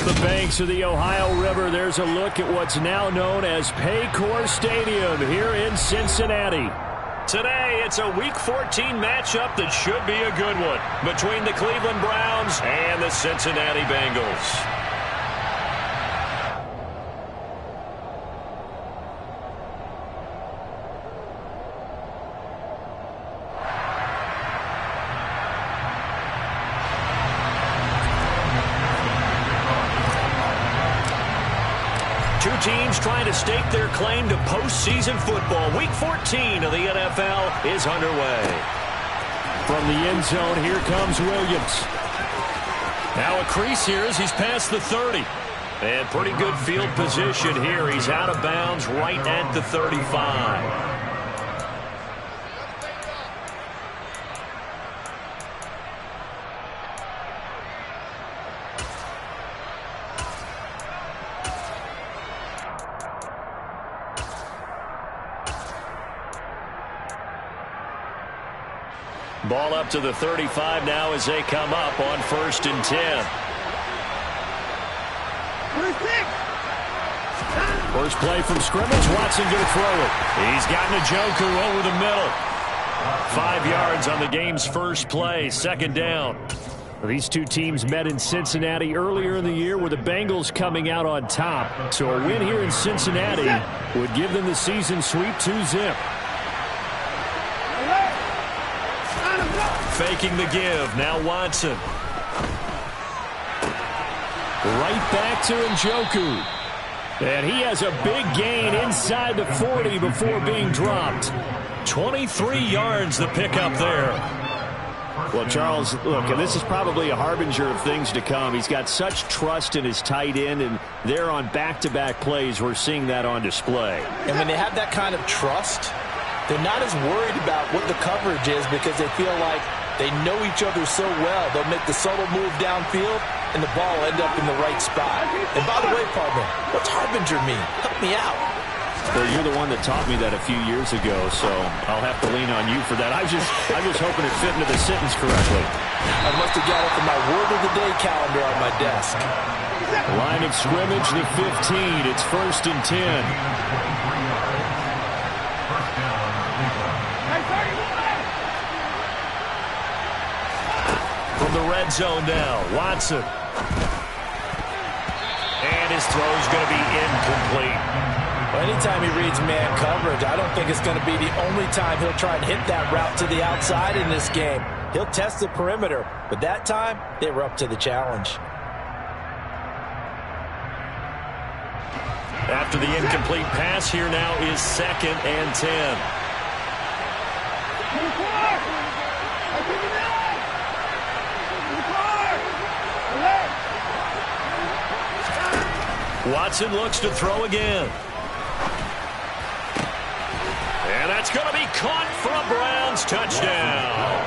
From the banks of the Ohio River, there's a look at what's now known as Paycor Stadium here in Cincinnati. Today, it's a Week 14 matchup that should be a good one between the Cleveland Browns and the Cincinnati Bengals. Two teams trying to stake their claim to postseason football. Week 14 of the NFL is underway. From the end zone, here comes Williams. Now a crease here as he's past the 30. And pretty good field position here. He's out of bounds right at the 35. Ball up to the 35 now as they come up on 1st and 10. First play from scrimmage. Watson going to throw it. He's got Njoku over the middle. 5 yards on the game's first play. 2nd down. These two teams met in Cincinnati earlier in the year with the Bengals coming out on top. So a win here in Cincinnati would give them the season sweep 2-zip. Faking the give. Now Watson. Right back to Njoku. And he has a big gain inside the 40 before being dropped. 23 yards the pickup there. Well, Charles, look, and this is probably a harbinger of things to come. He's got such trust in his tight end, and they're on back-to-back plays. We're seeing that on display. And when they have that kind of trust, they're not as worried about what the coverage is because they feel like they know each other so well. They'll make the subtle move downfield, and the ball will end up in the right spot. And by the way, partner, what's harbinger mean? Help me out. Well, you're the one that taught me that a few years ago, so I'll have to lean on you for that. I was just hoping it fit into the sentence correctly. I must have got it from my word of the day calendar on my desk. Line of scrimmage, the 15. It's 1st and 10. From the red zone now, Watson. And his throw's going to be incomplete. Well, anytime he reads man coverage, I don't think it's going to be the only time he'll try and hit that route to the outside in this game. He'll test the perimeter, but that time, they were up to the challenge. After the incomplete pass, here now is 2nd and 10. Watson looks to throw again. And that's going to be caught for a Browns touchdown.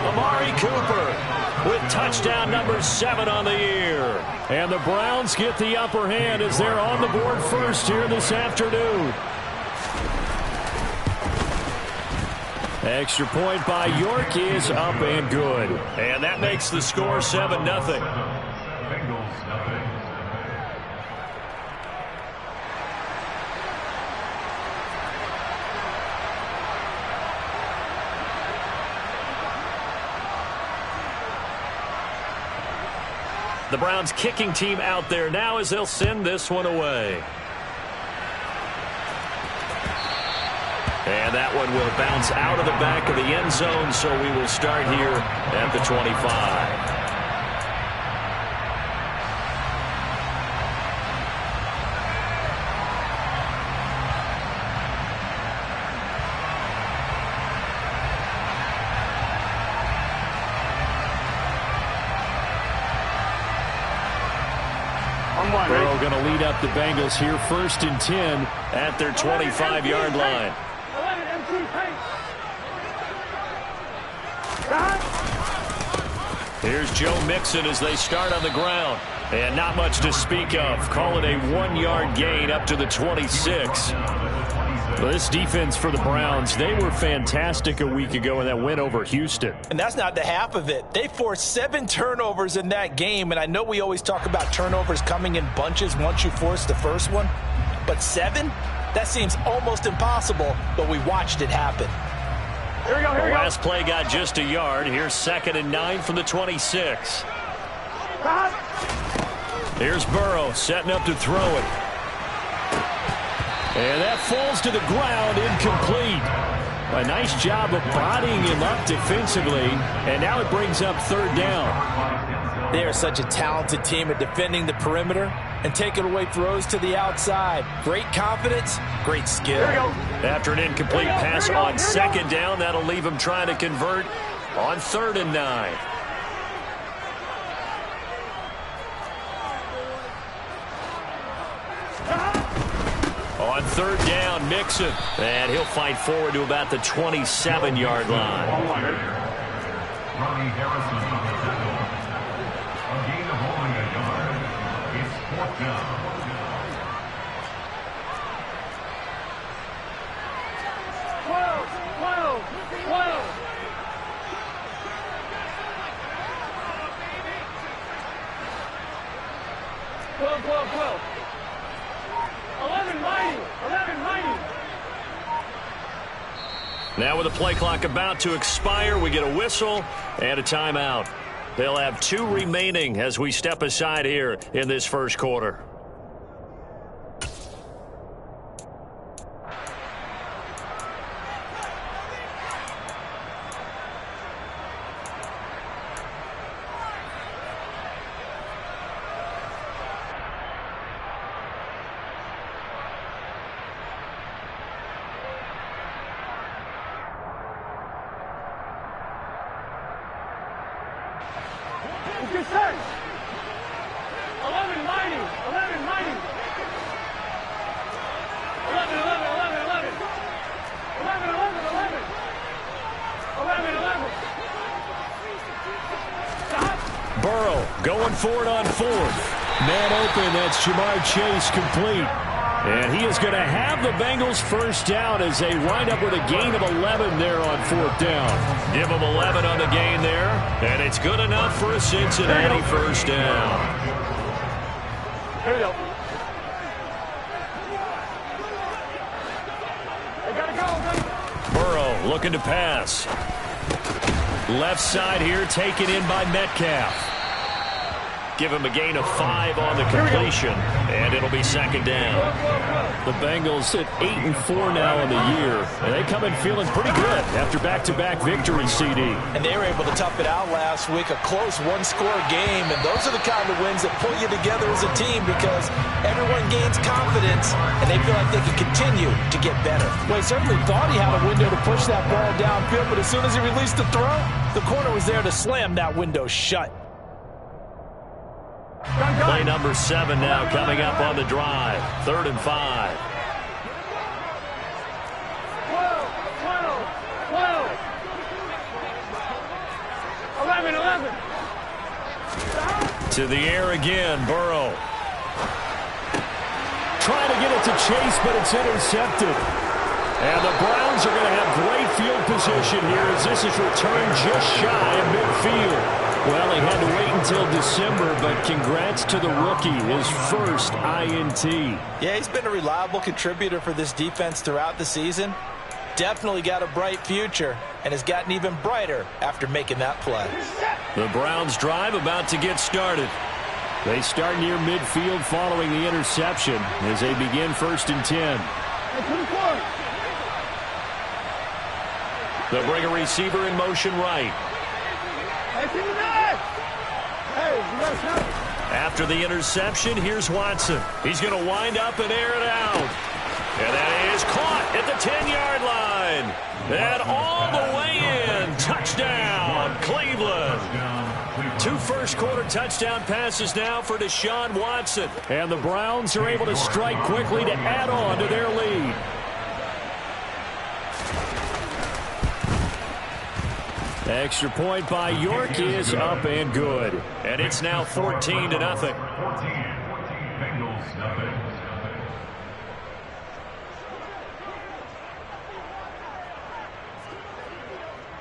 Amari Cooper with touchdown number 7 on the year. And the Browns get the upper hand as they're on the board first here this afternoon. Extra point by York is up and good. And that makes the score 7-0. The Browns kicking team out there now as they'll send this one away. And that one will bounce out of the back of the end zone, so we will start here at the 25. Burrow going to lead up the Bengals here 1st and 10 at their 25-yard line. Here's Joe Mixon as they start on the ground. And not much to speak of. Call it a 1-yard gain up to the 26. Well, this defense for the Browns, they were fantastic a week ago in that win over Houston. And that's not the half of it. They forced 7 turnovers in that game, and I know we always talk about turnovers coming in bunches once you force the first one, but 7? That seems almost impossible, but we watched it happen. Here we go, here we go. Last play got just a yard. Here's 2nd and 9 from the 26. Here's Burrow setting up to throw it. And that falls to the ground, incomplete. A nice job of bodying him up defensively, and now it brings up 3rd down. They are such a talented team at defending the perimeter and taking away throws to the outside. Great confidence, great skill. After an incomplete pass on 2nd down, that'll leave him trying to convert on 3rd and 9. On 3rd down, Mixon. And he'll fight forward to about the 27-yard line. A gain of only a yard. It's 4th down. Now with the play clock about to expire, we get a whistle and a timeout. They'll have 2 remaining as we step aside here in this first quarter. Burrow going for it on 4th. Man open, that's Jamar Chase complete. And he is going to have the Bengals first down as they wind up with a gain of 11 there on 4th down. Give them 11 on the gain there, and it's good enough for a Cincinnati first down. Here we go. Burrow looking to pass. Left side here taken in by Metcalf. Give him a gain of 5 on the completion, and it'll be 2nd down. The Bengals sit 8-4 now in the year, and they come in feeling pretty good after back-to-back victories, CD. And they were able to tough it out last week, a close one-score game, and those are the kind of wins that pull you together as a team because everyone gains confidence, and they feel like they can continue to get better. Well, he certainly thought he had a window to push that ball downfield, but as soon as he released the throw, the corner was there to slam that window shut. Play number 7 now coming up on the drive. 3rd and 5. To the air again, Burrow. Trying to get it to Chase, but it's intercepted. And the Browns are going to have great field position here as this is returned just shy of midfield. Well, he had to wait until December, but congrats to the rookie, his first INT. Yeah, he's been a reliable contributor for this defense throughout the season. Definitely got a bright future and has gotten even brighter after making that play. The Browns drive about to get started. They start near midfield following the interception as they begin 1st and 10. They'll bring a receiver in motion right. After the interception, here's Watson. He's going to wind up and air it out. And that is caught at the 10-yard line. And all the way in. Touchdown, Cleveland. 2 first-quarter touchdown passes now for Deshaun Watson. And the Browns are able to strike quickly to add on to their lead. Extra point by York is up and good. And it's now 14-0. 14, Bengals nothing.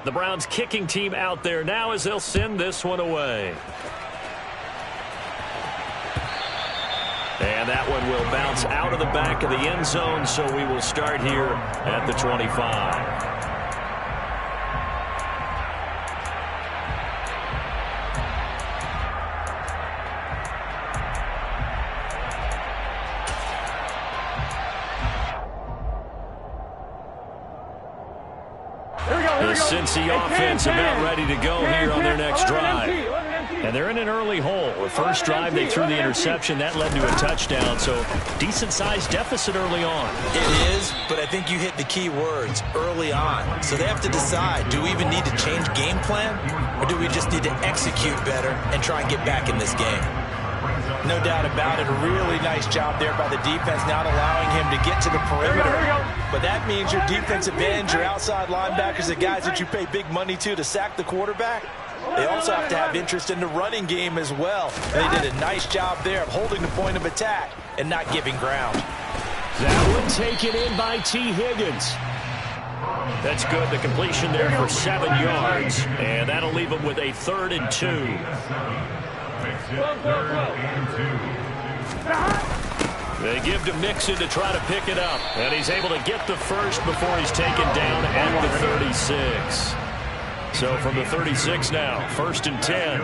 The Browns kicking team out there now as they'll send this one away. And that one will bounce out of the back of the end zone, so we will start here at the 25. The Cincy offense about ready to go here on their next drive. And they're in an early hole. The first drive, they threw the interception. That led to a touchdown, so decent-sized deficit early on. It is, but I think you hit the key words, early on. So they have to decide, do we even need to change game plan, or do we just need to execute better and try and get back in this game? No doubt about it. A really nice job there by the defense, not allowing him to get to the perimeter. But that means your defensive ends, your outside linebackers, the guys that you pay big money to sack the quarterback, they also have to have interest in the running game as well. And they did a nice job there of holding the point of attack and not giving ground. That one taken in by T. Higgins. That's good. The completion there for 7 yards. And that'll leave him with a 3rd and 2. They give to Mixon to try to pick it up. And he's able to get the first before he's taken down at the 36. So from the 36 now, 1st and 10.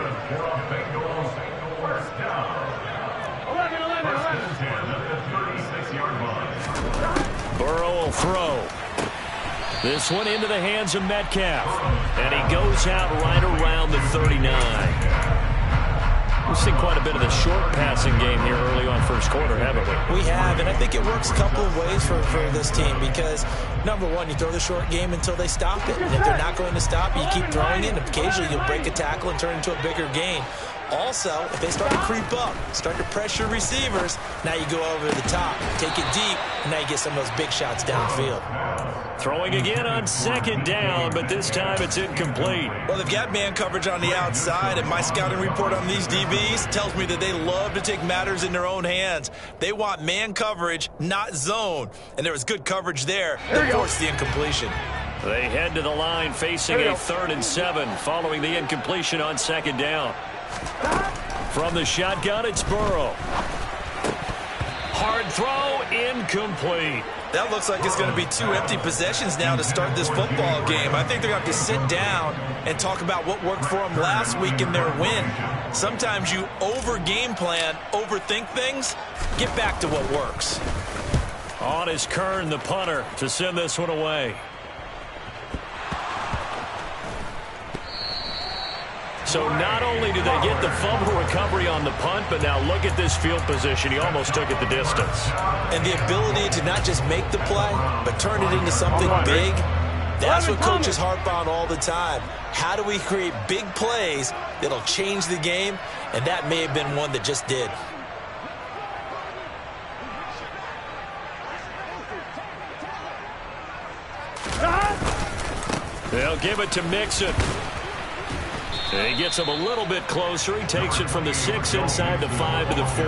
Burrow will throw. This one into the hands of Metcalf. And he goes out right around the 39. We've seen quite a bit of the short passing game here early on first quarter, haven't we? We have, and I think it works a couple of ways for this team because, number one, you throw the short game until they stop it. And if they're not going to stop, you keep throwing it, and occasionally you'll break a tackle and turn it into a bigger gain. Also, if they start to creep up, start to pressure receivers, now you go over the top, take it deep, and now you get some of those big shots downfield. Throwing again on 2nd down, but this time it's incomplete. Well, they've got man coverage on the outside, and my scouting report on these DBs tells me that they love to take matters in their own hands. They want man coverage, not zone. And there was good coverage there that forced the incompletion. They head to the line facing a 3rd and 7 following the incompletion on 2nd down. From the shotgun, it's Burrow. Hard throw, incomplete. That looks like it's going to be 2 empty possessions now to start this football game. I think they're going to have to sit down and talk about what worked for them last week in their win. Sometimes you over-game plan, overthink things. Get back to what works. On is Kern, the punter, to send this one away. So not only do they get the fumble recovery on the punt, but now look at this field position. He almost took it the distance. And the ability to not just make the play, but turn it into something big, that's what coaches harp on all the time. How do we create big plays that'll change the game? And that may have been one that just did. They'll give it to Mixon. And he gets him a little bit closer. He takes it from the 6 inside the 5 to the 4.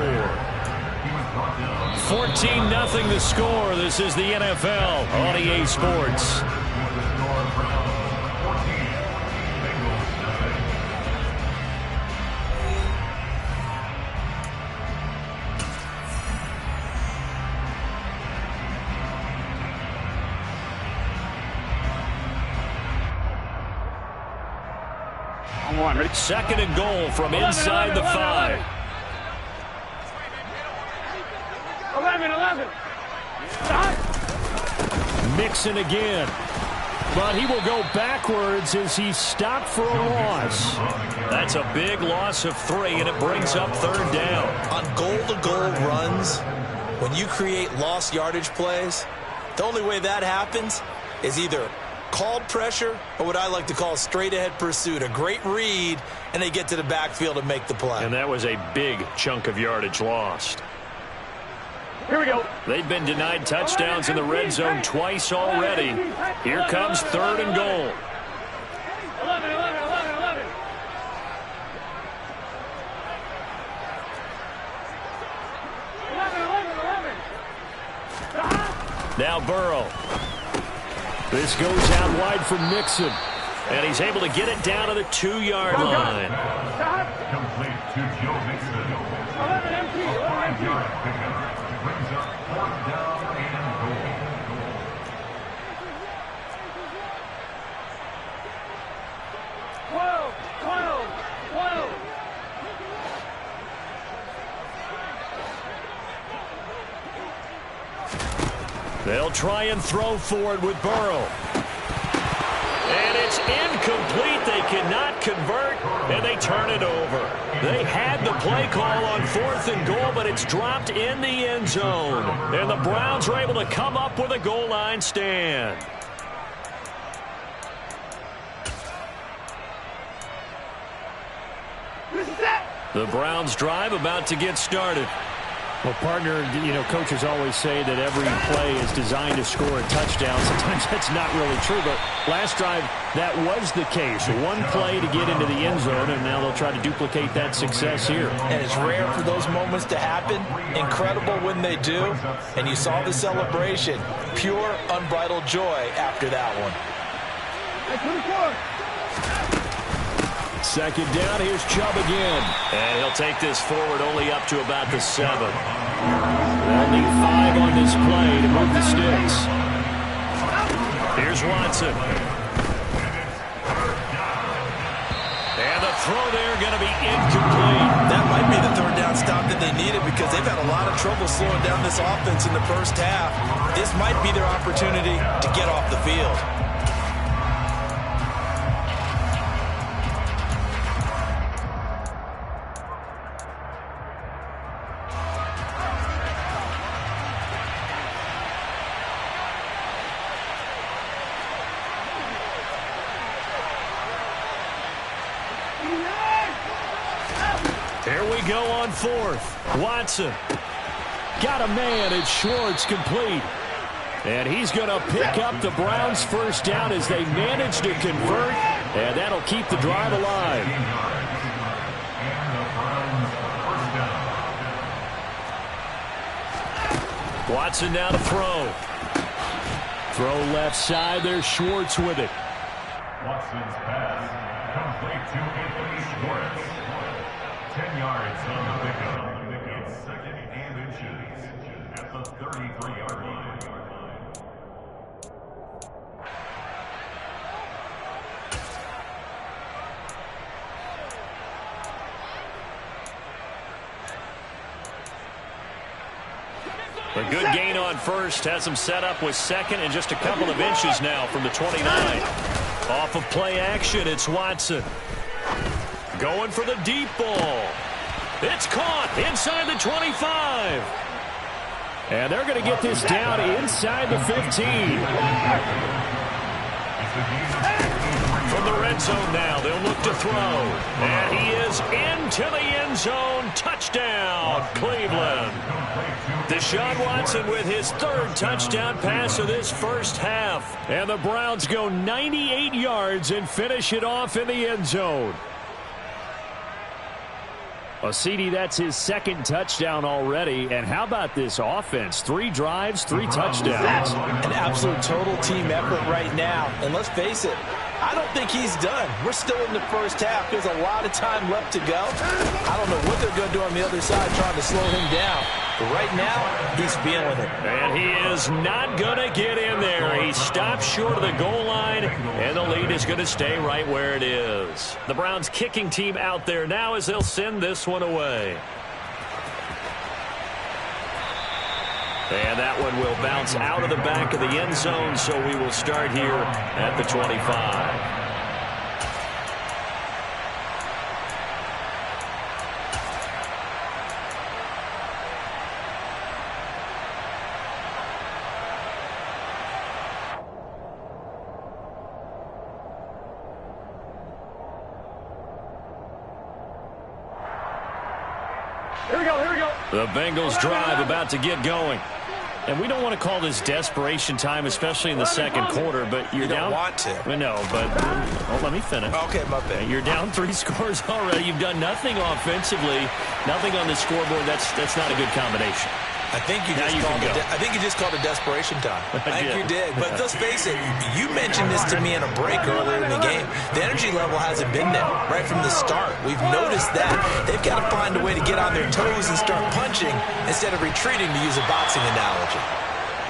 14-0 the score. This is the NFL on EA Sports. Ready? 2nd and goal from inside the 5. 11. Mixon again. But he will go backwards as he's stopped for a loss. That's a big loss of 3, and it brings up 3rd down. On goal-to-goal runs, when you create lost yardage plays, the only way that happens is either called pressure or what I like to call straight-ahead pursuit. A great read, and they get to the backfield and make the play. And that was a big chunk of yardage lost. Here we go. They've been denied touchdowns in the red zone twice already. Here comes 3rd and goal. 11. Now Burrow. This goes out wide for Mixon. And he's able to get it down to the 2-yard line. Complete to Joe Mixon. 5-yard pickup. Brings up 4th down and goal. They'll try and throw for it with Burrow. And it's incomplete. They cannot convert, and they turn it over. They had the play call on 4th and goal, but it's dropped in the end zone. And the Browns are able to come up with a goal line stand. The Browns drive about to get started. Well, partner, coaches always say that every play is designed to score a touchdown. Sometimes that's not really true, but last drive, that was the case. One play to get into the end zone, and now they'll try to duplicate that success here. And it's rare for those moments to happen. Incredible when they do. And you saw the celebration. Pure, unbridled joy after that one. Second down, here's Chubb again. And he'll take this forward only up to about the 7. They'll need 5 on this play to move the sticks. Here's Watson. And the throw there going to be incomplete. That might be the 3rd down stop that they needed because they've had a lot of trouble slowing down this offense in the first half. This might be their opportunity to get off the field. Here we go on 4th. Watson. Got a man. It's Schwartz complete. And he's going to pick up the Browns' first down as they manage to convert. And that'll keep the drive alive. Watson now to throw. Throw left side. There's Schwartz with it. Watson's pass complete to Anthony Schwartz. 10 yards on the pickup. It's 2nd and inches at the 33-yard line. A good gain on first. Has him set up with 2nd and just a couple of inches now from the 29. Off of play action, it's Watson. Going for the deep ball. It's caught inside the 25. And they're going to get this down inside the 15. From the red zone now, they'll look to throw. And he is into the end zone. Touchdown, Cleveland. Deshaun Watson with his 3rd touchdown pass of this first half. And the Browns go 98 yards and finish it off in the end zone. Well, CD, that's his 2nd touchdown already. And how about this offense? 3 drives, 3 touchdowns. An absolute total team effort right now. And let's face it, I don't think he's done. We're still in the first half. There's a lot of time left to go. I don't know what they're going to do on the other side trying to slow him down. But right now, he's feeling it. And he is not going to get in there. He stops short of the goal line, and the lead is going to stay right where it is. The Browns kicking team out there now as they'll send this one away. And that one will bounce out of the back of the end zone, so we will start here at the 25. Here we go, here we go. The Bengals drive about to get going. And we don't want to call this desperation time, especially in the second quarter, but you're down. You don't want to. No, but let me finish. Okay, my bad. You're down 3 scores already. You've done nothing offensively, nothing on the scoreboard. That's not a good combination. I think you just called it desperation time. I think you did. But let's face it, you mentioned this to me in a break earlier in the game. The energy level hasn't been there right from the start. We've noticed that. They've got to find a way to get on their toes and start punching instead of retreating, to use a boxing analogy.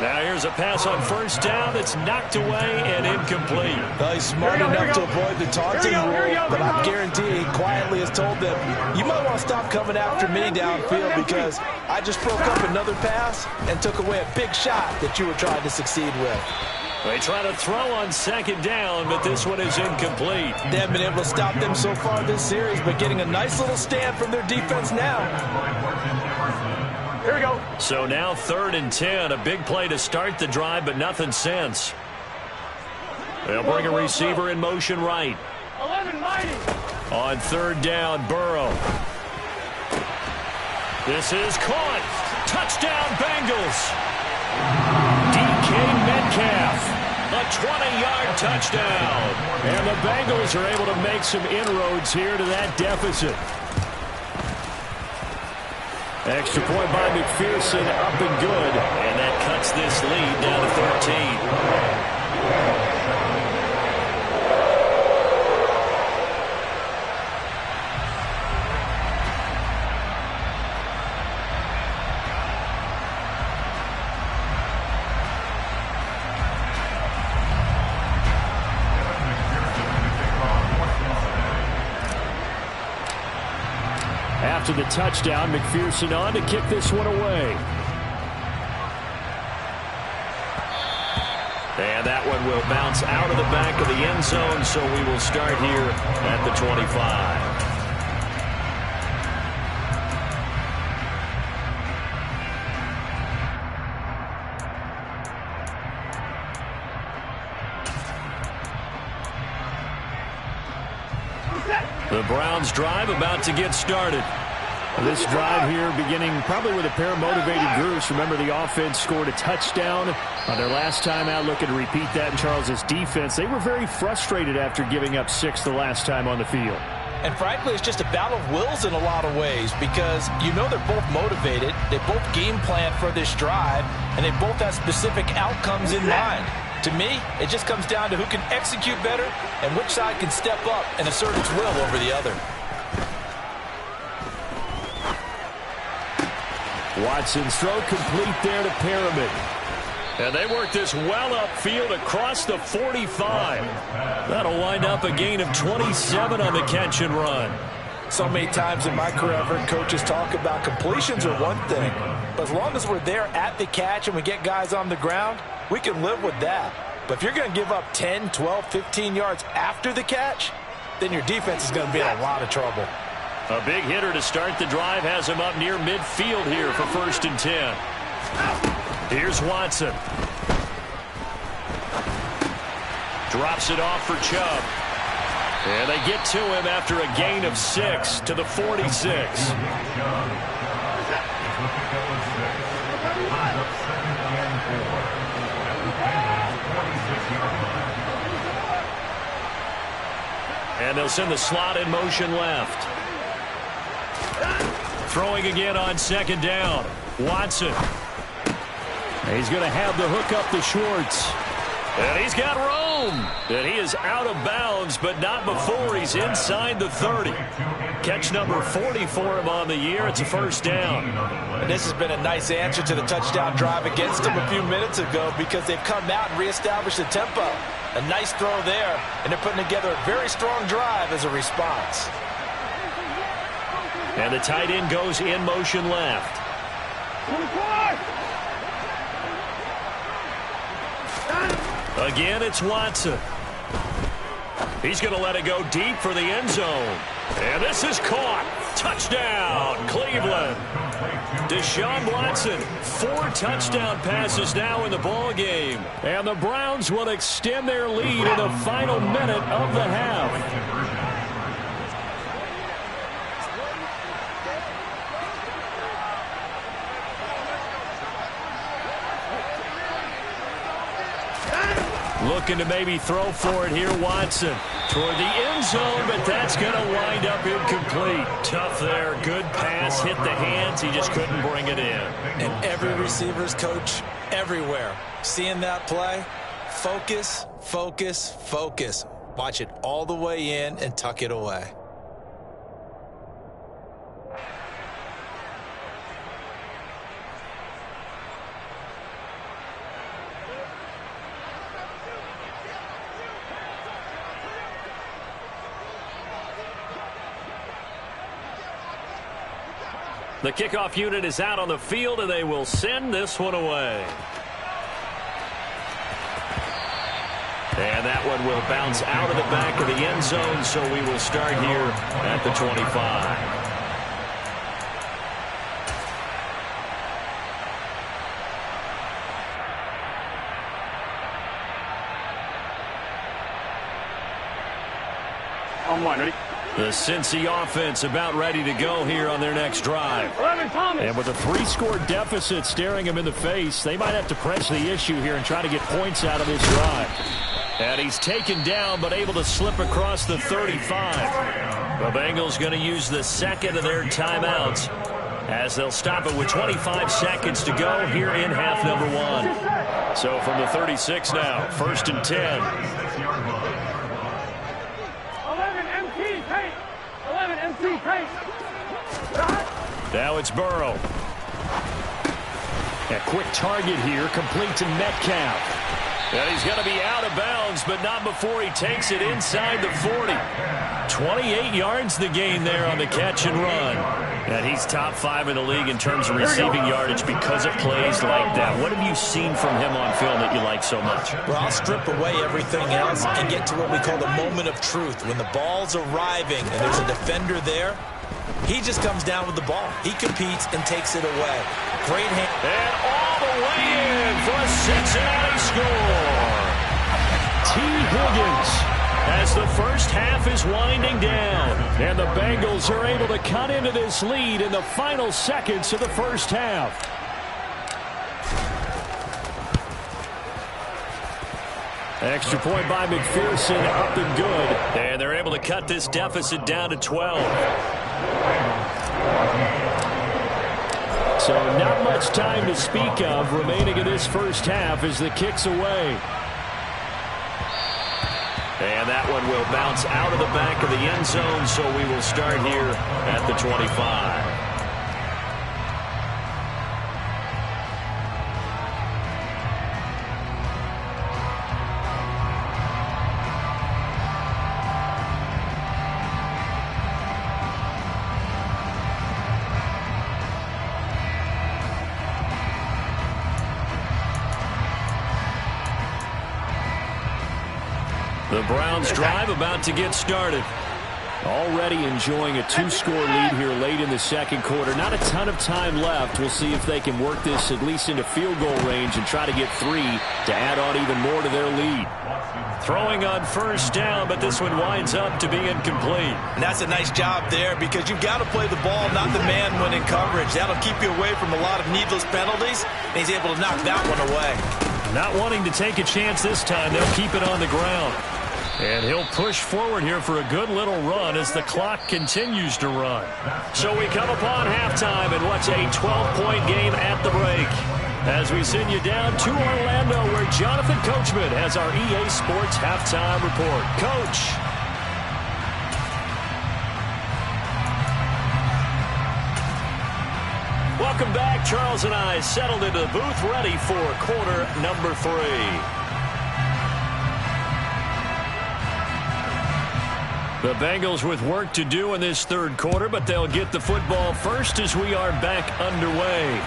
Now here's a pass on first down that's knocked away and incomplete. Well, he's smart enough to avoid the taunting rule, but I'm guaranteeing he quietly has told them, you might want to stop coming after me downfield because I just broke up another pass and took away a big shot that you were trying to succeed with. They try to throw on second down, but this one is incomplete. They haven't been able to stop them so far this series, but getting a nice little stand from their defense now. Here we go. So now 3rd and 10. A big play to start the drive, but nothing since. They'll bring a receiver in motion right. 11 mighty. On 3rd down, Burrow. This is caught. Touchdown, Bengals. DK Metcalf. A 20-yard touchdown. And the Bengals are able to make some inroads here to that deficit. Extra point by McPherson, up and good. And that cuts this lead down to 13. After the touchdown, McPherson on to kick this one away. And that one will bounce out of the back of the end zone, so we will start here at the 25. The Browns drive about to get started. This drive here beginning probably with a pair of motivated groups. Remember, the offense scored a touchdown on their last time out. Looking to repeat that in Charles's defense. They were very frustrated after giving up 6 the last time on the field. And frankly, it's just a battle of wills in a lot of ways because you know they're both motivated. They both game plan for this drive, and they both have specific outcomes in mind. To me, it just comes down to who can execute better and which side can step up and assert its will over the other. Watson's throw complete there to Pyramid. And they work this well upfield across the 45. That'll wind up a gain of 27 on the catch and run. So many times in my career, I've heard coaches talk about completions are one thing. But as long as we're there at the catch and we get guys on the ground, we can live with that. But if you're going to give up 10, 12, 15 yards after the catch, then your defense is going to be in a lot of trouble. A big hitter to start the drive has him up near midfield here for 1st and 10. Here's Watson. Drops it off for Chubb. And they get to him after a gain of 6 to the 46. And they'll send the slot in motion left. Throwing again on 2nd down. Watson. He's going to have the hook up to Schwartz. And he's got room. And he is out of bounds, but not before he's inside the 30. Catch number 40 for him on the year. It's a 1st down. And this has been a nice answer to the touchdown drive against them a few minutes ago because they've come out and reestablished the tempo. A nice throw there, and they're putting together a very strong drive as a response. And the tight end goes in motion left. Again, it's Watson. He's going to let it go deep for the end zone. And this is caught. Touchdown, Cleveland. Deshaun Watson, 4 touchdown passes now in the ball game. And the Browns will extend their lead in the final minute of the half. Looking to maybe throw for it here, Watson. Toward the end zone, but that's going to wind up incomplete. Tough there. Good pass. Hit the hands. He just couldn't bring it in. And every receiver's coach everywhere. Seeing that play, focus, focus, focus. Watch it all the way in and tuck it away. The kickoff unit is out on the field, and they will send this one away. And that one will bounce out of the back of the end zone, so we will start here at the 25. On one, ready? The Cincy offense about ready to go here on their next drive. And with a 3-score deficit staring them in the face, they might have to press the issue here and try to get points out of this drive. And he's taken down but able to slip across the 35. The Bengals going to use the second of their timeouts as they'll stop it with 25 seconds to go here in half number 1. So from the 36 now, 1st and 10. Now it's Burrow. A quick target here, complete to Metcalf. And he's going to be out of bounds, but not before he takes it inside the 40. 28 yards the gain there on the catch and run. And he's top 5 in the league in terms of receiving yardage because of plays like that. What have you seen from him on film that you like so much? Well, I'll strip away everything else and get to what we call the moment of truth. When the ball's arriving and there's a defender there, he just comes down with the ball. He competes and takes it away. Great hand. And all the way in for a Cincinnati score. T. Higgins as the first half is winding down. And the Bengals are able to cut into this lead in the final seconds of the first half. Extra point by McPherson, up and good. And they're able to cut this deficit down to 12. So not much time to speak of remaining in this first half as the kick's away. And that one will bounce out of the back of the end zone, so we will start here at the 25. The Browns drive about to get started. Already enjoying a 2-score lead here late in the second quarter. Not a ton of time left. We'll see if they can work this at least into field goal range and try to get 3 to add on even more to their lead. Throwing on first down, but this one winds up to be incomplete. And that's a nice job there because you've got to play the ball, not the man when in coverage. That'll keep you away from a lot of needless penalties, and he's able to knock that one away. Not wanting to take a chance this time, they'll keep it on the ground. And he'll push forward here for a good little run as the clock continues to run. So we come upon halftime and what's a 12-point game at the break. As we send you down to Orlando where Jonathan Coachman has our EA Sports halftime report. Coach. Welcome back. Charles and I settled into the booth ready for quarter number 3. The Bengals with work to do in this third quarter, but they'll get the football first as we are back underway.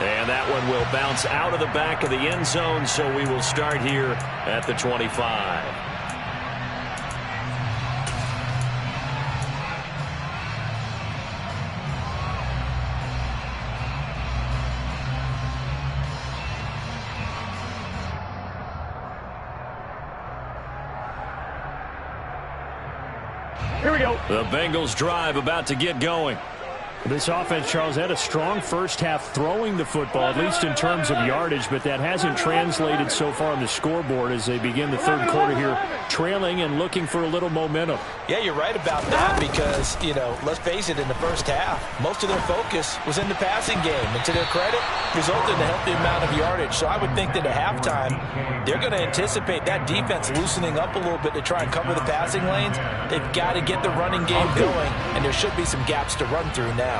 And that one will bounce out of the back of the end zone, so we will start here at the 25. Here we go. The Bengals drive about to get going. This offense, Charles, had a strong first half throwing the football, at least in terms of yardage, but that hasn't translated so far on the scoreboard as they begin the third quarter here, trailing and looking for a little momentum. Yeah, you're right about that because, let's face it, in the first half, most of their focus was in the passing game. And to their credit, resulted in a healthy amount of yardage. So I would think that at halftime, they're going to anticipate that defense loosening up a little bit to try and cover the passing lanes. They've got to get the running game going, and there should be some gaps to run through now.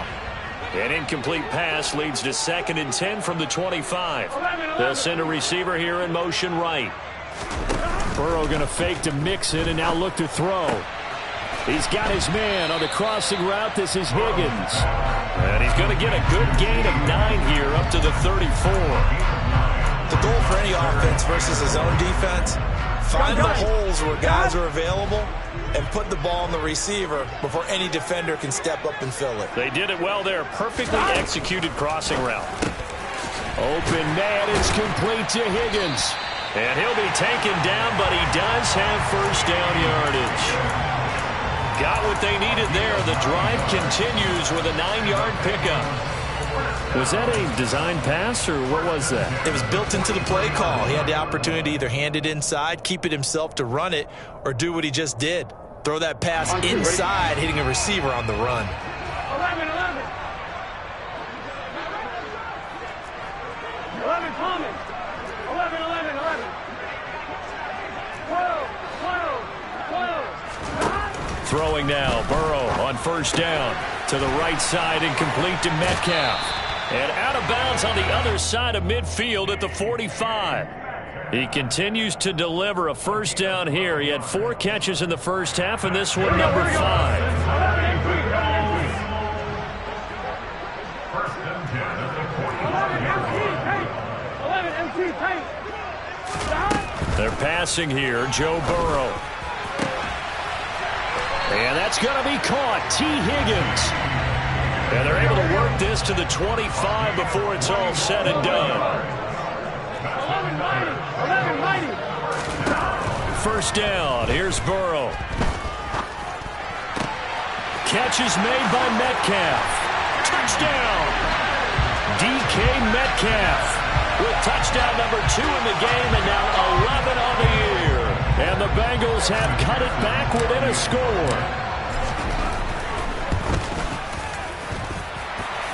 An incomplete pass leads to 2nd and 10 from the 25. They'll send a receiver here in motion right. Burrow going to fake to mix it and now look to throw. He's got his man on the crossing route. This is Higgins. And he's going to get a good gain of 9 here up to the 34. The goal for any offense versus his own defense, find the holes where guys are available and put the ball on the receiver before any defender can step up and fill it. They did it well there. Perfectly executed crossing route. Open man, it's complete to Higgins. And he'll be taken down, but he does have first down yardage. Got what they needed there. The drive continues with a 9-yard pickup. Was that a design pass, or what was that? It was built into the play call. He had the opportunity to either hand it inside, keep it himself to run it, or do what he just did. Throw that pass inside, hitting a receiver on the run. 11, 11 coming. 11, 11, 11. 12, 12, 12. Throwing now, Burrow on first down. To the right side, incomplete to Metcalf. And out of bounds on the other side of midfield at the 45. He continues to deliver a first down here. He had 4 catches in the first half, and this one number 5. They're passing here, Joe Burrow. And that's going to be caught. T. Higgins. And they're able to work this to the 25 before it's all said and done. First down. Here's Burrow. Catch is made by Metcalf. Touchdown. DK Metcalf with touchdown number 2 in the game and now 11 on the year. And the Bengals have cut it back within a score.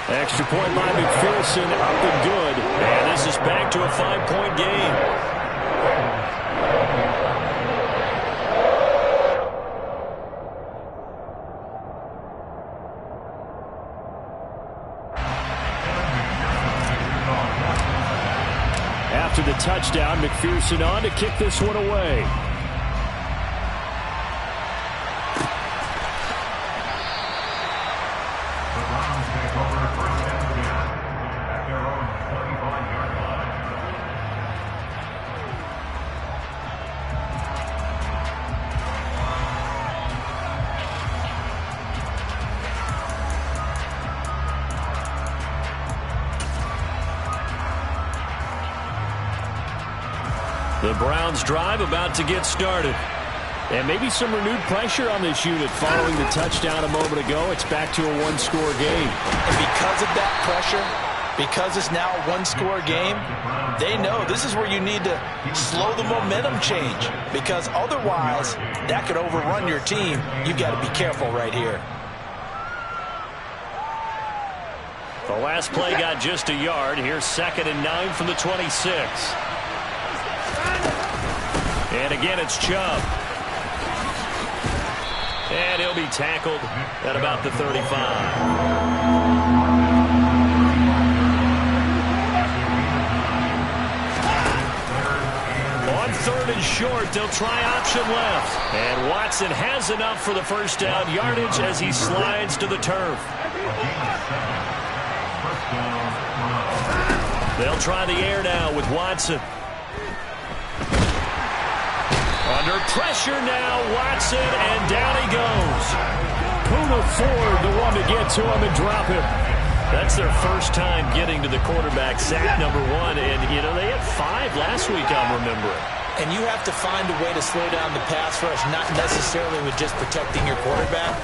Extra point by McPherson, up and good. And this is back to a 5-point game. After the touchdown, McPherson on to kick this one away. The Browns drive about to get started. And maybe some renewed pressure on this unit following the touchdown a moment ago. It's back to a 1-score game. And because of that pressure, because it's now a 1-score game, they know this is where you need to slow the momentum change. Because otherwise, that could overrun your team. You've got to be careful right here. The last play got just a yard. Here's 2nd and 9 from the 26. And again, it's Chubb. And he'll be tackled at about the 35. On 3rd and short, they'll try option left. And Watson has enough for the first down yardage as he slides to the turf. They'll try the air now with Watson. Under pressure now, Watson, and down he goes. Poona Ford, the one to get to him and drop him. That's their first time getting to the quarterback, sack number 1. And, they had 5 last week, I'm remembering. And you have to find a way to slow down the pass rush, not necessarily with just protecting your quarterback.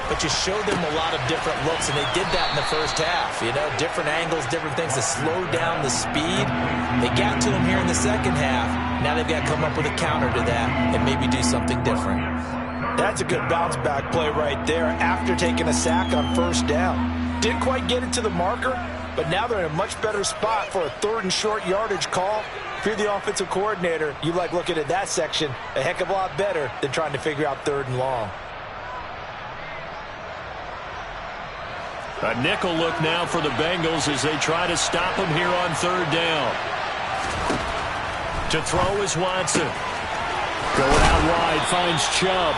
but you show them a lot of different looks, and they did that in the first half. You know, different angles, different things to slow down the speed. They got to him here in the second half. Now they've got to come up with a counter to that and maybe do something different. That's a good bounce back play right there after taking a sack on first down. Didn't quite get it to the marker, but now they're in a much better spot for a 3rd and short yardage call. If you're the offensive coordinator, you like looking at that section a heck of a lot better than trying to figure out 3rd and long. A nickel look now for the Bengals as they try to stop him here on 3rd down. To throw is Watson. Going out wide, finds Chubb.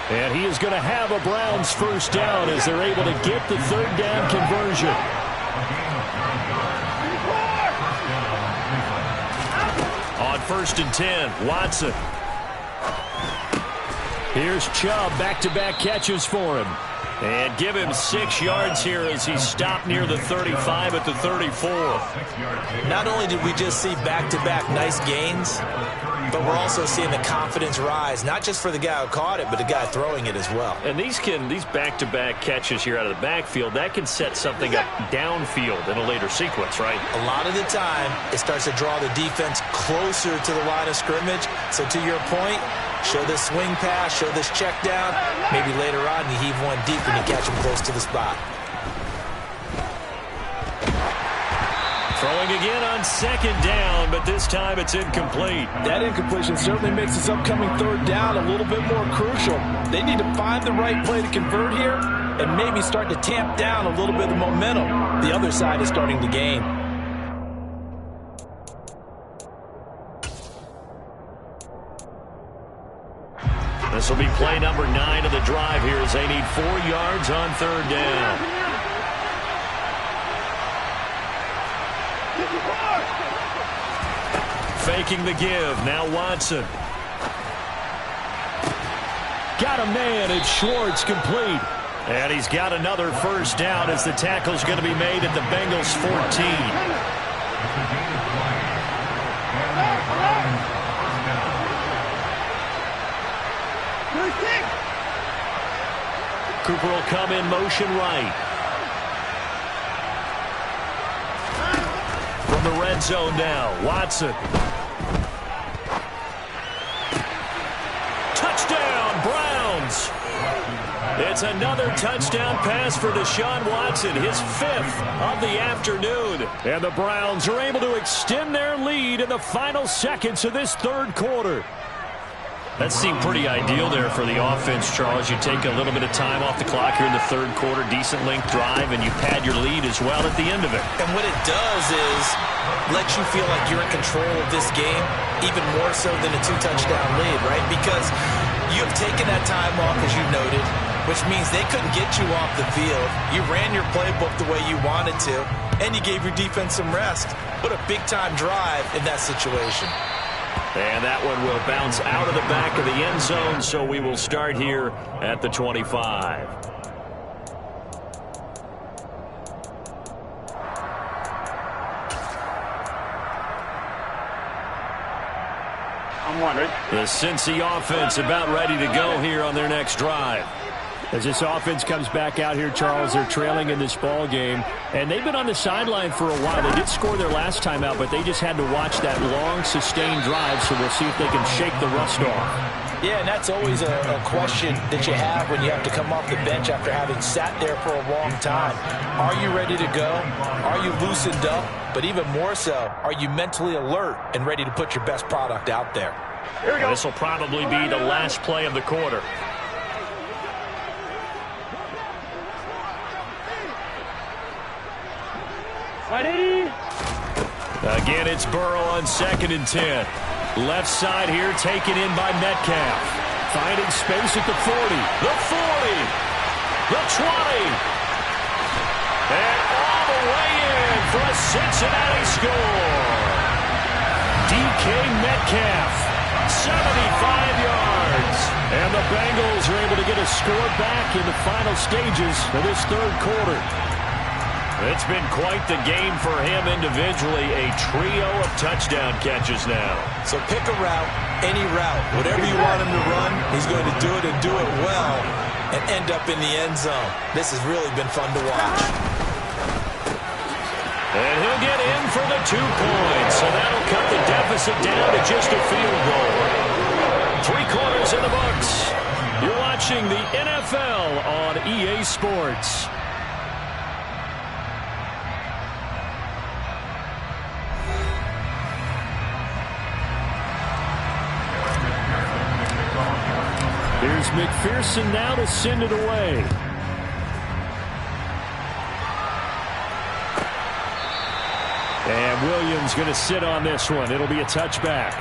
And he is going to have a Browns first down as they're able to get the 3rd down conversion. On 1st and 10, Watson. Here's Chubb, back-to-back catches for him. And give him 6 yards here as he stopped near the 35 at the 34. Not only did we just see back-to-back nice gains, but we're also seeing the confidence rise, not just for the guy who caught it, but the guy throwing it as well. And these back-to-back catches here out of the backfield, that can set something up downfield in a later sequence, right? A lot of the time, it starts to draw the defense closer to the line of scrimmage. So to your point, show this swing pass, show this check down. Maybe later on you heave one deep when you catch him close to the spot. Throwing again on 2nd down, but this time it's incomplete. That incompletion certainly makes this upcoming 3rd down a little bit more crucial. They need to find the right play to convert here and maybe start to tamp down a little bit of the momentum the other side is starting to gain. This will be play number 9 of the drive here as they need 4 yards on 3rd down. Faking the give. Now Watson. Got a man. It's Schwartz complete. And he's got another first down as the tackle's going to be made at the Bengals 14. Cooper will come in motion right. From the red zone now, Watson. Touchdown, Browns. It's another touchdown pass for Deshaun Watson, his 5th of the afternoon. And the Browns are able to extend their lead in the final seconds of this 3rd quarter. That seemed pretty ideal there for the offense, Charles. You take a little bit of time off the clock here in the 3rd quarter, decent length drive, and you pad your lead as well at the end of it. And what it does is let you feel like you're in control of this game, even more so than a 2-touchdown lead, right? Because you've taken that time off, as you noted, which means they couldn't get you off the field. You ran your playbook the way you wanted to, and you gave your defense some rest. What a big-time drive in that situation. And that one will bounce out of the back of the end zone, so we will start here at the 25. I'm wondering. The Cincy offense about ready to go here on their next drive. As this offense comes back out here, Charles, they're trailing in this ball game, and they've been on the sideline for a while. They did score their last time out, but they just had to watch that long, sustained drive, so we'll see if they can shake the rust off. Yeah, and that's always a question that you have when you have to come off the bench after having sat there for a long time. Are you ready to go? Are you loosened up? But even more so, are you mentally alert and ready to put your best product out there? Here we go. This will probably be the last play of the quarter. Again, it's Burrow on 2nd and 10. Left side here taken in by Metcalf. Finding space at the 40. The 40. The 20. And all the way in for a Cincinnati score. DK Metcalf, 75 yards. And the Bengals are able to get a score back in the final stages of this 3rd quarter. It's been quite the game for him individually. A trio of touchdown catches now. So pick a route, any route. Whatever you want him to run, he's going to do it and do it well. and end up in the end zone. This has really been fun to watch. And he'll get in for the 2 points. So that'll cut the deficit down to just a field goal. 3 quarters in the books. You're watching the NFL on EA Sports. Here's McPherson now to send it away. And Williams going to sit on this one. It'll be a touchback.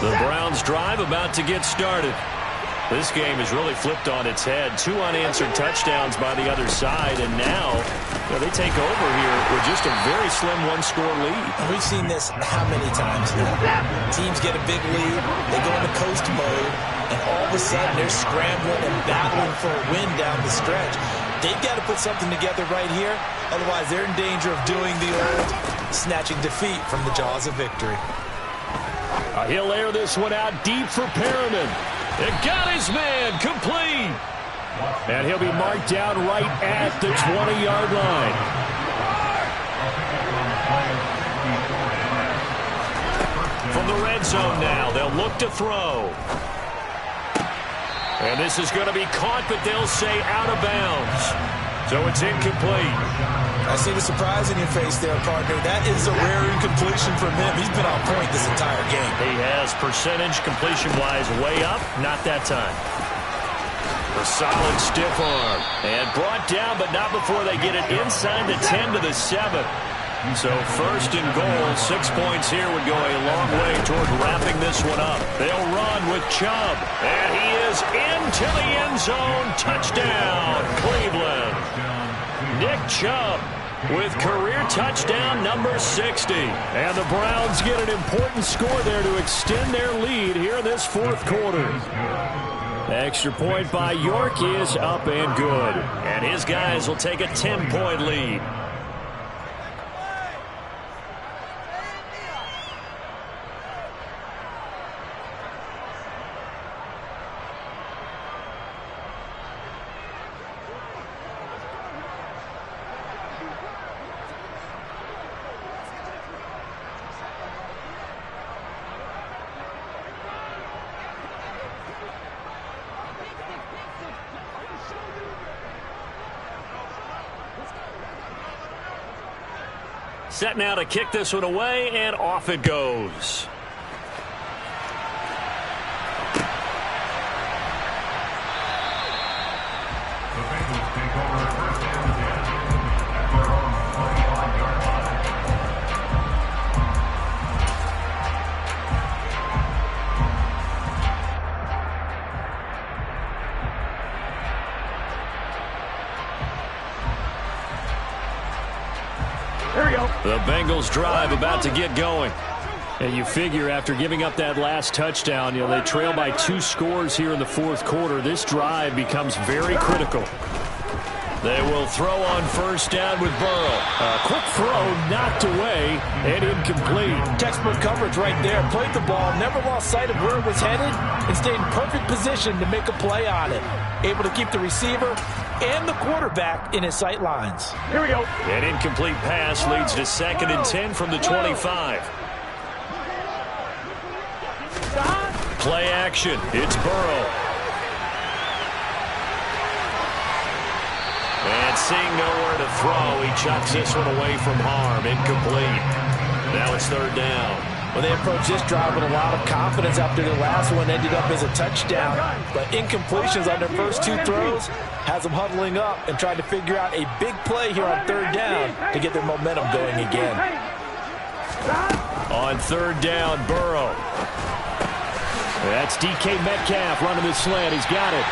The Browns drive about to get started. This game has really flipped on its head. 2 unanswered touchdowns by the other side, and now they take over here with just a very slim 1-score lead. We've seen this how many times now? Teams get a big lead, they go into coast mode, and all of a sudden they're scrambling and battling for a win down the stretch. They've got to put something together right here, otherwise they're in danger of doing the old snatching defeat from the jaws of victory. He'll air this one out deep for Perriman. It got his man complete. And he'll be marked down right at the 20-yard line. From the red zone now, they'll look to throw. And this is going to be caught, but they'll say out of bounds. So it's incomplete. I see the surprise in your face there, partner. That is a rare incompletion from him. He's been on point this entire game. He has percentage completion-wise way up. Not that time. A solid stiff arm. And brought down, but not before they get it inside the 10 to the 7. So 1st and goal, 6 points here would go a long way toward wrapping this one up. They'll run with Chubb. And he is into the end zone. Touchdown, Cleveland. Nick Chubb with career touchdown number 60. And the Browns get an important score there to extend their lead here in this 4th quarter. Extra point by York is up and good. And his guys will take a 10-point lead. Set now to kick this one away, and off it goes. The Bengals take over 1st and 10 at their own 25-yard line. Here we go. The Bengals drive about to get going. And you figure after giving up that last touchdown, they trail by 2 scores here in the 4th quarter. This drive becomes very critical. They will throw on 1st down with Burrow. A quick throw knocked away and incomplete. Textbook coverage right there. Played the ball, never lost sight of where it was headed, and stayed in perfect position to make a play on it. Able to keep the receiver and the quarterback in his sight lines. Here we go. An incomplete pass leads to 2nd and 10 from the 25. Play action. It's Burrow. And seeing nowhere to throw, he chucks this one away from harm. Incomplete. Now it's 3rd down. Well, they approached this drive with a lot of confidence after the last one ended up as a touchdown. But incompletions on their first 2 throws has them huddling up and trying to figure out a big play here on 3rd down to get their momentum going again. On 3rd down, Burrow. That's DK Metcalf running the slant. He's got it.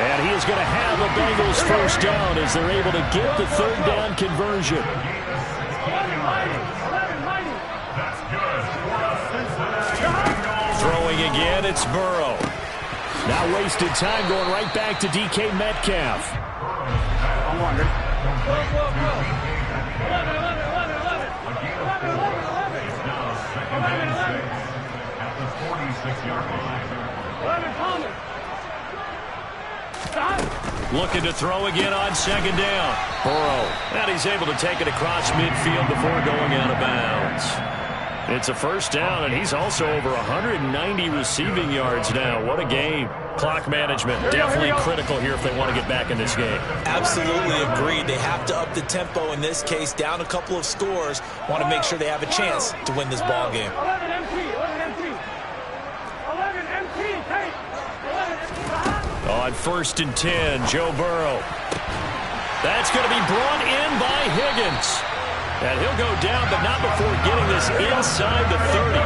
And he is going to have a Bengals 1st down as they're able to get the 3rd down conversion. Throwing again, it's Burrow. Now wasted time going right back to DK Metcalf. I'm wondering. Complete to BK at 10. A gain of 4. It's now 2nd and 6 at the 46-yard line. Looking to throw again on 2nd down. Burrow. And he's able to take it across midfield before going out of bounds. It's a 1st down, and he's also over 190 receiving yards now. What a game. Clock management definitely critical here if they want to get back in this game. Absolutely agreed. They have to up the tempo in this case, down a couple of scores. Want to make sure they have a chance to win this ball game. 11 MT. 11 MT. 11 MT. Take. 11 MT. On 1st and 10, Joe Burrow. That's going to be brought in by Higgins. And he'll go down, but not before getting this inside the 30.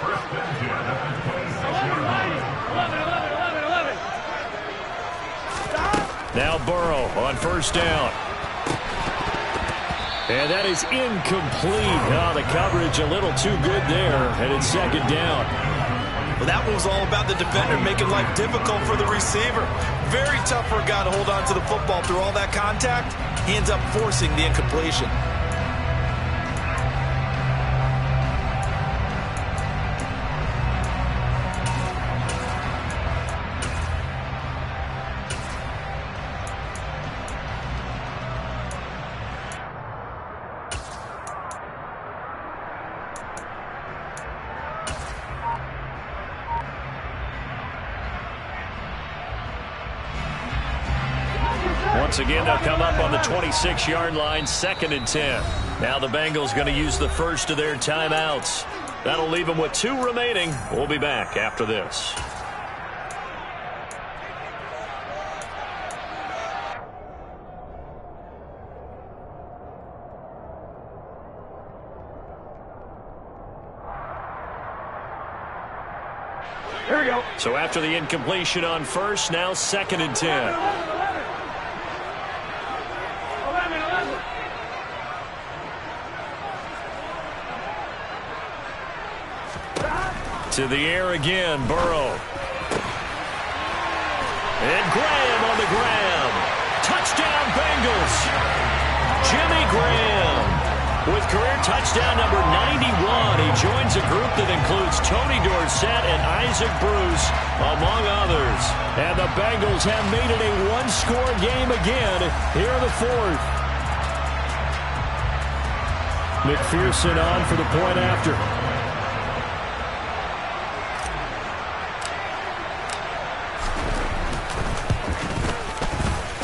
First and 10 at the 26-yard line. 11. Now Burrow on 1st down. And that is incomplete. Oh, the coverage a little too good there, and it's 2nd down. Well, that was all about the defender making life difficult for the receiver. Very tough for a guy to hold on to the football through all that contact. He ends up forcing the incompletion. Once again, they'll come up on the 26-yard line, 2nd and 10. Now the Bengals going to use the first of their timeouts. That'll leave them with 2 remaining. We'll be back after this. Here we go. So after the incompletion on 1st, now 2nd and 10. 11. To the air again, Burrow. And Graham on the grab. Touchdown, Bengals. Jimmy Graham with career touchdown number 91. He joins a group that includes Tony Dorsett and Isaac Bruce, among others. And the Bengals have made it a 1-score game again here in the 4th. McPherson on for the point after.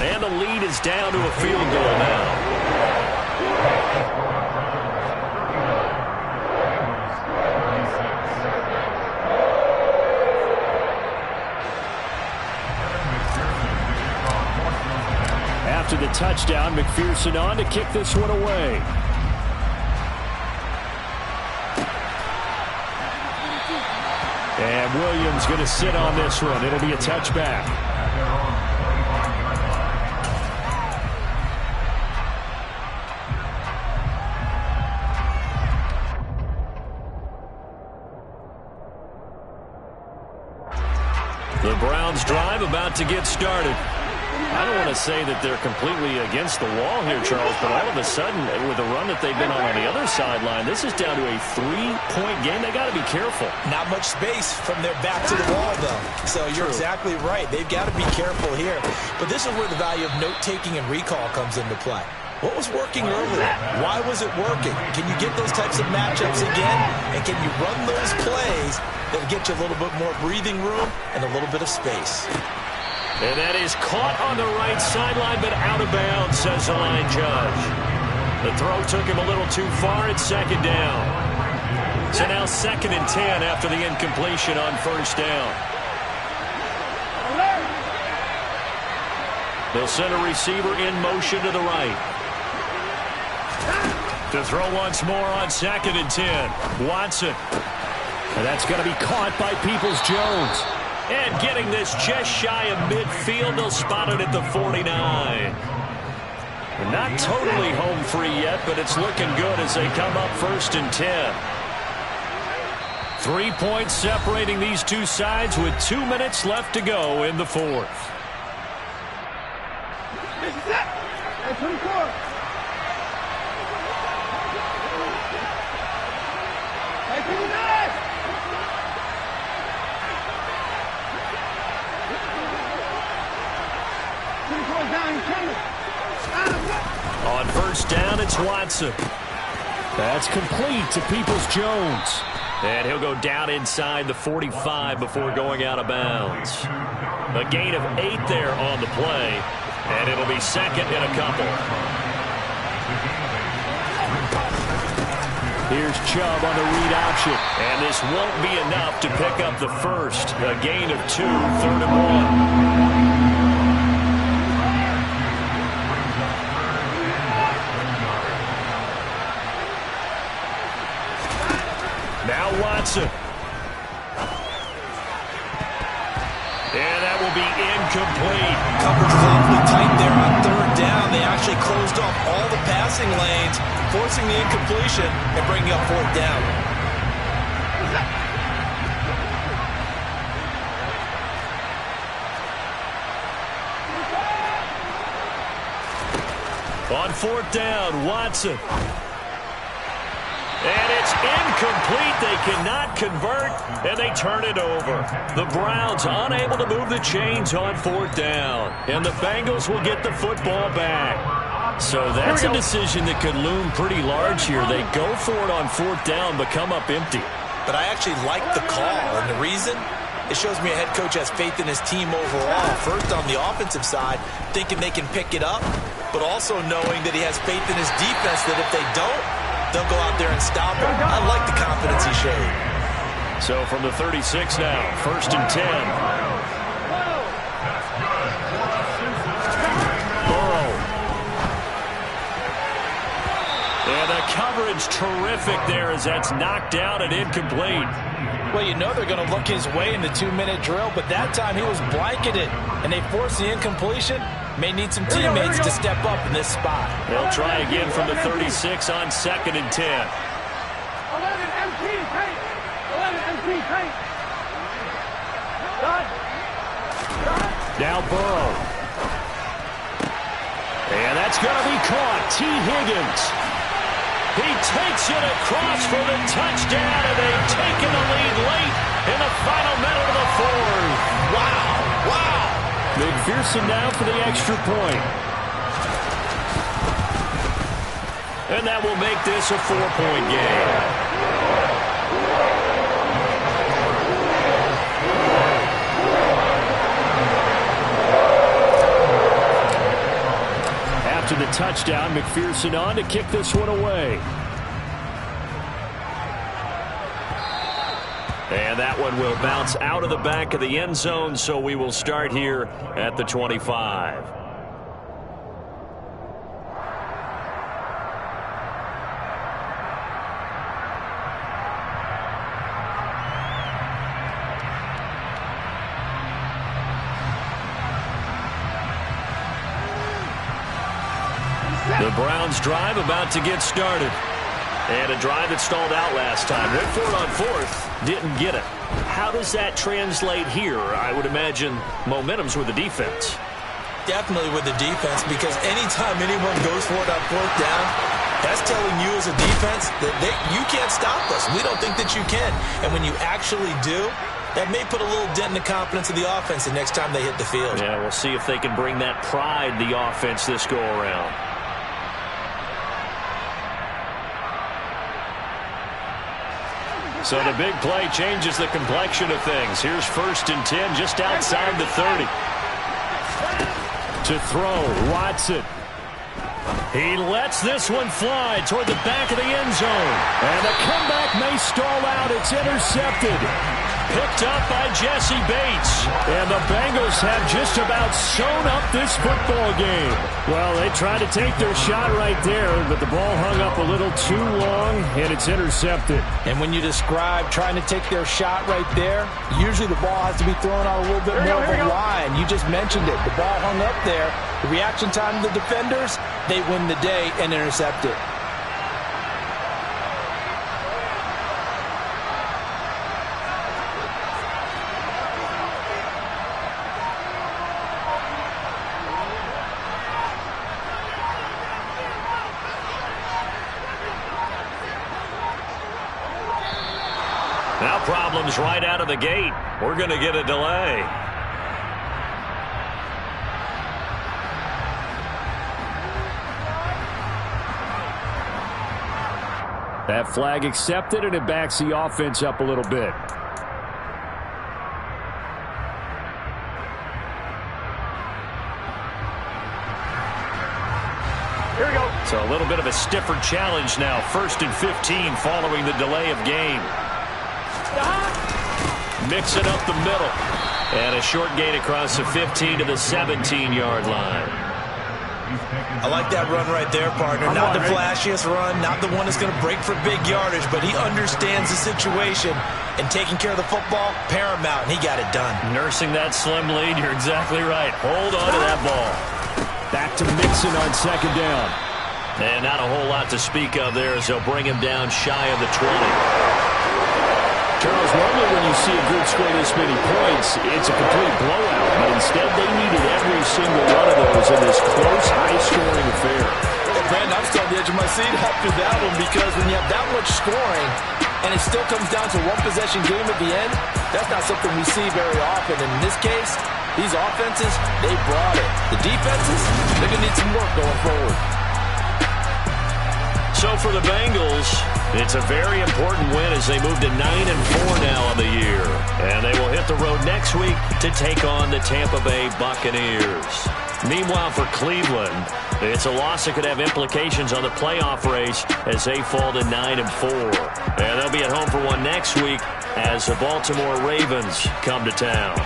And the lead is down to a field goal now. After the touchdown, McPherson on to kick this one away. And Williams going to sit on this one. It'll be a touchback. The Browns drive about to get started. I don't want to say that they're completely against the wall here, Charles, but all of a sudden, with the run that they've been on the other sideline, this is down to a 3-point game. They got to be careful. Not much space from their back to the wall, though. So you're exactly right. They've got to be careful here. But this is where the value of note-taking and recall comes into play. What was working earlier? Why was it working? Can you get those types of matchups again? And can you run those plays that get you a little bit more breathing room and a little bit of space? And that is caught on the right sideline, but out of bounds, says the line judge. The throw took him a little too far. It's 2nd down. So now 2nd and 10 after the incompletion on 1st down. They'll send a receiver in motion to the right. To throw once more on 2nd and 10. Watson. And that's going to be caught by Peoples-Jones. And getting this just shy of midfield, they'll spot it at the 49. Not totally home free yet, but it's looking good as they come up 1st and 10. 3 points separating these two sides with 2 minutes left to go in the 4th. Hey, 24. Hey, 29. Down, he's coming. On first down, it's Watson. That's complete to Peoples-Jones. And he'll go down inside the 45 before going out of bounds. A gain of 8 there on the play, and it'll be second and a couple. Here's Chubb on the read option, and this won't be enough to pick up the first. A gain of 2, 3rd and 1. Now Watson. And that will be incomplete. Coverage was awfully tight there on 3rd down. They actually closed off all the passing lanes, forcing the incompletion and bringing up 4th down. On 4th down, Watson. And it's incomplete. They cannot convert, and they turn it over. The Browns unable to move the chains on 4th down, and the Bengals will get the football back. So that's a decision that could loom pretty large here. They go for it on 4th down, but come up empty. But I actually like the call, and the reason? It shows me a head coach has faith in his team overall. First, on the offensive side, thinking they can pick it up, but also knowing that he has faith in his defense that if they don't, they'll go out there and stop him. I like the confidence he showed. So from the 36 now, 1st and 10. Burrow. And the coverage terrific there as that's knocked down and incomplete. Well, you know they're going to look his way in the 2-minute drill, but that time he was blanketed, and they forced the incompletion. May need some teammates to step up in this spot. They'll try again from the 36 on 2nd and 10. 11 MT paint. 11 MT paint. Done. Now Burrow. And that's going to be caught. T. Higgins. He takes it across for the touchdown, and they've taken the lead late in the final minute of the 4th. Wow. Wow. McPherson now for the extra point. And that will make this a 4-point game. After the touchdown, McPherson on to kick this one away. And that one will bounce out of the back of the end zone, so we will start here at the 25. The Browns drive about to get started. And a drive that stalled out last time. Went for it on 4th. Didn't get it. How does that translate here? I would imagine momentum's with the defense. Definitely with the defense, because anytime anyone goes for it on 4th down, that's telling you as a defense that you can't stop us. We don't think that you can. And when you actually do, that may put a little dent in the confidence of the offense the next time they hit the field. Yeah, we'll see if they can bring that pride the offense this go around. So the big play changes the complexion of things. Here's 1st and 10 just outside the 30. To throw, Watson. He lets this one fly toward the back of the end zone. And the comeback may stall out. It's intercepted. Picked up by Jesse Bates. And the Bengals have just about sewn up this football game. Well, they tried to take their shot right there, but the ball hung up a little too long, and it's intercepted. And when you describe trying to take their shot right there, usually the ball has to be thrown out a little bit more of a line. You just mentioned it. The ball hung up there. The reaction time of the defenders, they win the day and intercept it. Now problems right out of the gate. We're going to get a delay. That flag accepted, and it backs the offense up a little bit. Here we go. So a little bit of a stiffer challenge now. 1st and 15 following the delay of game. Mixing up the middle. And a short gain across the 15 to the 17-yard line. I like that run right there, partner. Not the flashiest run, not the one that's going to break for big yardage, but he understands the situation, and taking care of the football, paramount, and he got it done. Nursing that slim lead, you're exactly right. Hold on to that ball. Back to Mixon on 2nd down. And not a whole lot to speak of there as they'll bring him down shy of the 20. Charles, normally when you see a group score this many points, it's a complete blowout. But instead, they needed every single one of those in this close, high-scoring affair. Hey, Brandon, I'm still on the edge of my seat after that one because when you have that much scoring and it still comes down to one-possession game at the end, that's not something we see very often. And in this case, these offenses, they brought it. The defenses, they're going to need some work going forward. So for the Bengals, it's a very important win as they move to 9-4 now on the year. And they will hit the road next week to take on the Tampa Bay Buccaneers. Meanwhile, for Cleveland, it's a loss that could have implications on the playoff race as they fall to 9-4. And they'll be at home for one next week as the Baltimore Ravens come to town.